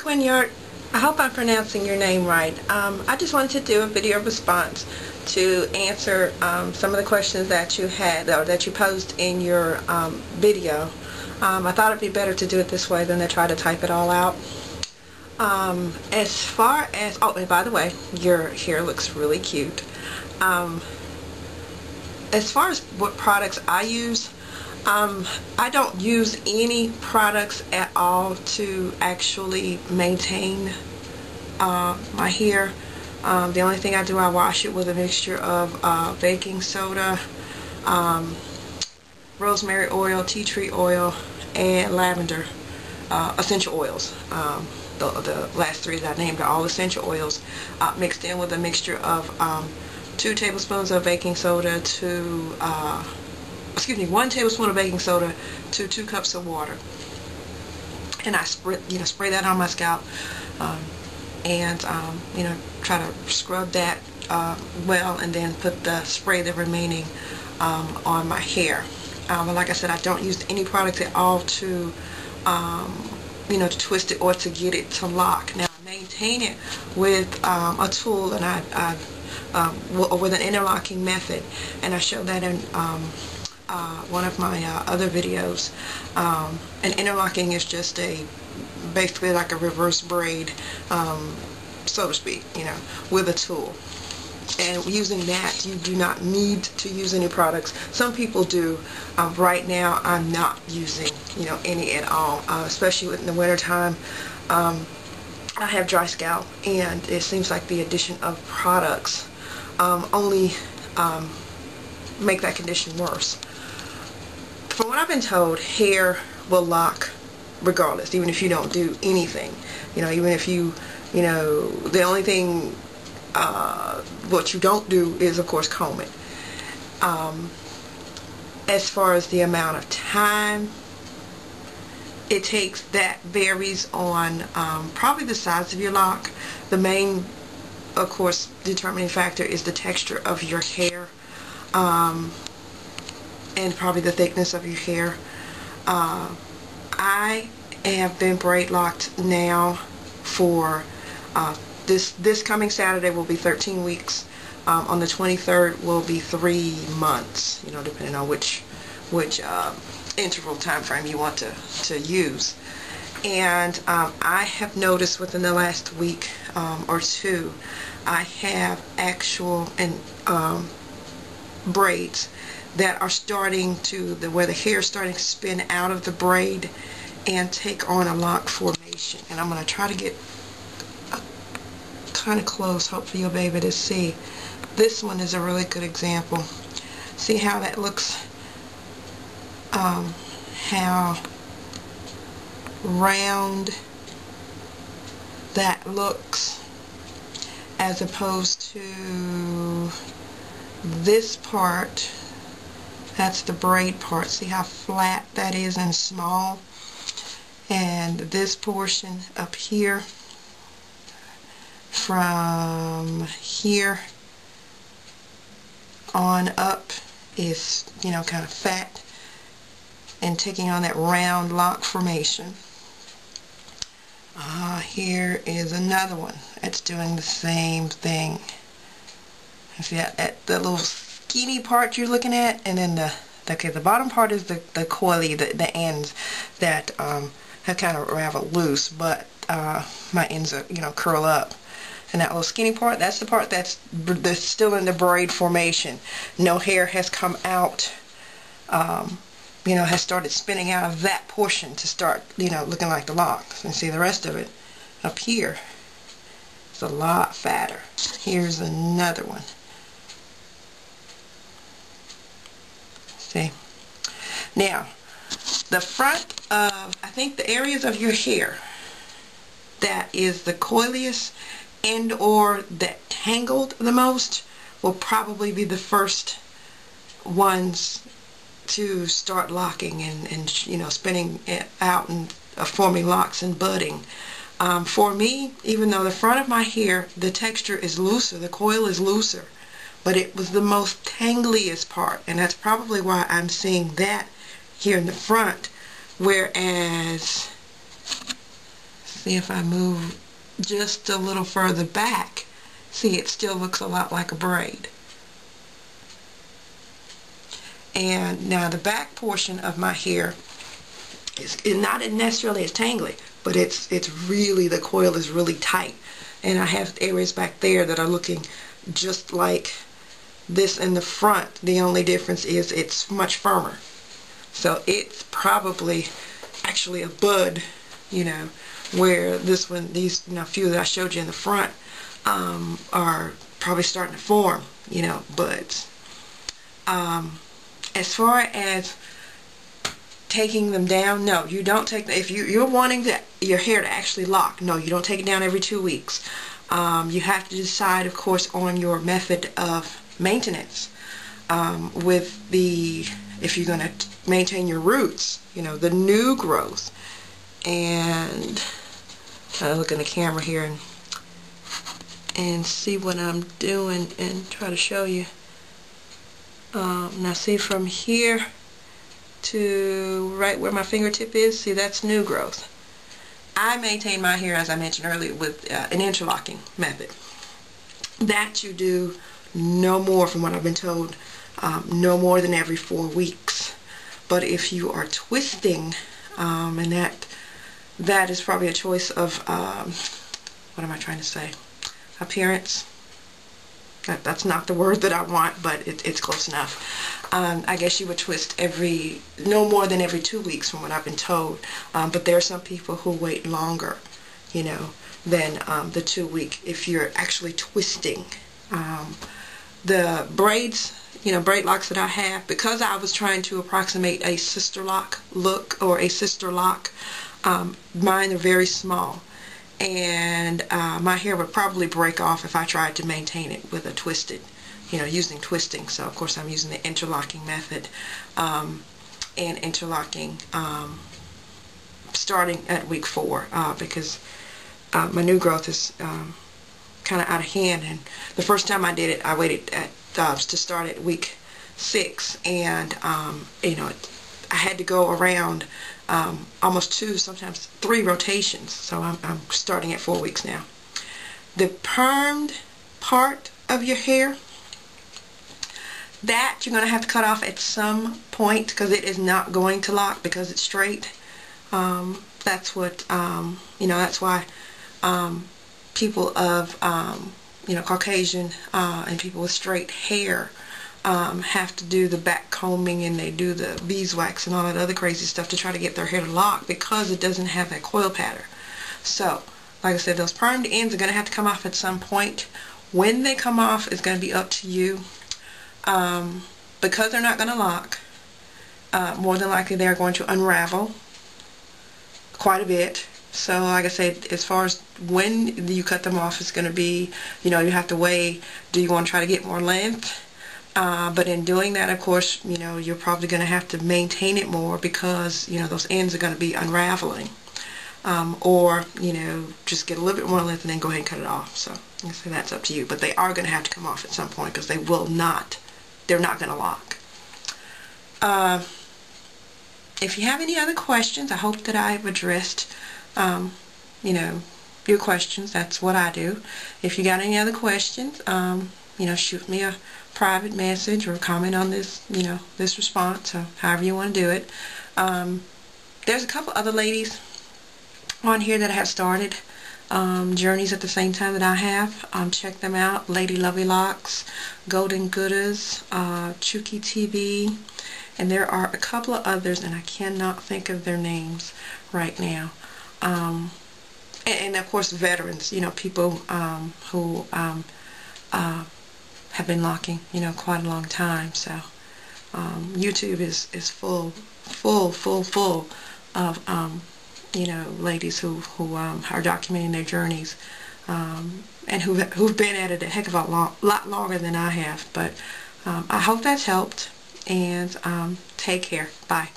Quinyard, I hope I'm pronouncing your name right. I just wanted to do a video response to answer some of the questions that you had or that you posed in your video. I thought it'd be better to do it this way than to try to type it all out. As far as, oh, and by the way, your hair looks really cute. As far as what products I use, I don't use any products at all to actually maintain my hair. The only thing I do, I wash it with a mixture of baking soda, rosemary oil, tea tree oil, and lavender essential oils. The last three that I named are all essential oils mixed in with a mixture of 2 tablespoons of baking soda to 1 tablespoon of baking soda to 2 cups of water, and I spray that on my scalp, and try to scrub that well, and then spray the remaining on my hair. But like I said, I don't use any product at all to to twist it or to get it to lock. Now I maintain it with a tool, and with an interlocking method, and I show that in one of my other videos. And interlocking is just basically like a reverse braid, so to speak, with a tool. And using that, you do not need to use any products. Some people do. Right now, I'm not using any at all, especially in the winter time. I have dry scalp, and it seems like the addition of products only make that condition worse. From what I've been told, hair will lock regardless, even if you don't do anything. Even if the only thing what you don't do is, of course, comb it. As far as the amount of time it takes, that varies on probably the size of your lock. The main, of course, determining factor is the texture of your hair, and probably the thickness of your hair. I have been braid locked now for this coming Saturday will be 13 weeks. On the 23rd will be 3 months, depending on which interval time frame you want to use. And I have noticed within the last week or two, I have actual braids that are starting to, where the hair is starting to spin out of the braid and take on a lock formation. And I'm going to try to get kind of close, hopefully you'll be able to see. This one is a really good example. See how that looks, how round that looks, as opposed to this part. That's the braid part. See how flat that is and small? And this portion up here, from here on up, is kind of fat and taking on that round lock formation. Here is another one that's doing the same thing. See that the little skinny part you're looking at, and then the bottom part is the coily, the ends that have kind of raveled loose, but my ends are curl up. And that little skinny part, that's the part that's still in the braid formation. No hair has come out, has started spinning out of that portion to start, looking like the locks. And see the rest of it up here is a lot fatter. Here's another one. See? Now, the front of, I think the areas of your hair that is the coiliest and or that tangled the most will probably be the first ones to start locking and spinning it out and forming locks and budding. For me, even though the front of my hair, the texture is looser, the coil is looser, but it was the most tangliest part, and that's probably why I'm seeing that here in the front, whereas See, if I move just a little further back, see, it still looks a lot like a braid. And now the back portion of my hair is not necessarily as tangly, but it's really, the coil is really tight. And I have areas back there that are looking just like this in the front. The only difference is it's much firmer. So it's probably actually a bud, you know, where this one, these, you know, few that I showed you in the front are probably starting to form, you know, buds. As far as taking them down, no, you don't take them. If you're wanting your hair to actually lock, no, you don't take it down every 2 weeks. You have to decide, of course, on your method of maintenance. With the, if you're going to maintain your roots, you know, the new growth. And I look in the camera here and see what I'm doing and try to show you. Now see, from here to right where my fingertip is, see, that's new growth. I maintain my hair, as I mentioned earlier, with an interlocking method. That you do no more, from what I've been told, no more than every 4 weeks. But if you are twisting, and that is probably a choice of, what am I trying to say, appearance. That's not the word that I want, but it's close enough. I guess you would twist no more than every 2 weeks, from what I've been told. But there are some people who wait longer, you know, than the 2 week if you're actually twisting. The braids, you know, braid locks that I have, because I was trying to approximate a sister lock look, or a sister lock, mine are very small. And my hair would probably break off if I tried to maintain it with a twisted, you know, using twisting. So of course I'm using the interlocking method, and interlocking starting at week 4, because my new growth is kind of out of hand. And the first time I did it, I waited to start at week 6, and you know, I had to go around almost 2, sometimes 3 rotations. So I'm starting at 4 weeks now. The permed part of your hair, that you're going to have to cut off at some point, because it is not going to lock because it's straight. That's what, you know, that's why people of, you know, Caucasian and people with straight hair have to do the back combing, and they do the beeswax and all that other crazy stuff to try to get their hair to lock, because it doesn't have that coil pattern. So, like I said, those permed ends are going to have to come off at some point. When they come off is going to be up to you. Because they're not going to lock, more than likely they're going to unravel quite a bit. So like I said, as far as when you cut them off, it's going to be, you know, you have to weigh, do you want to try to get more length? But in doing that, of course, you know, you're probably going to have to maintain it more, because, you know, those ends are going to be unraveling. Or, you know, just get a little bit more length and then go ahead and cut it off. So, like I say, that's up to you. But they are going to have to come off at some point, because they will not, they're not going to lock. If you have any other questions, I hope that I've addressed, you know, your questions. That's what I do. If you got any other questions, you know, shoot me a private message or comment on this, you know, this response, or however you want to do it. There's a couple other ladies on here that have started journeys at the same time that I have. Check them out: Lady Lovely Locks, Golden Goodas, Chuki TV, and there are a couple of others, and I cannot think of their names right now. And of course, veterans, you know, people who have been locking, you know, quite a long time. So YouTube is full of you know, ladies who are documenting their journeys, and who've been at it a heck of a lot longer than I have. But I hope that's helped, and take care. Bye.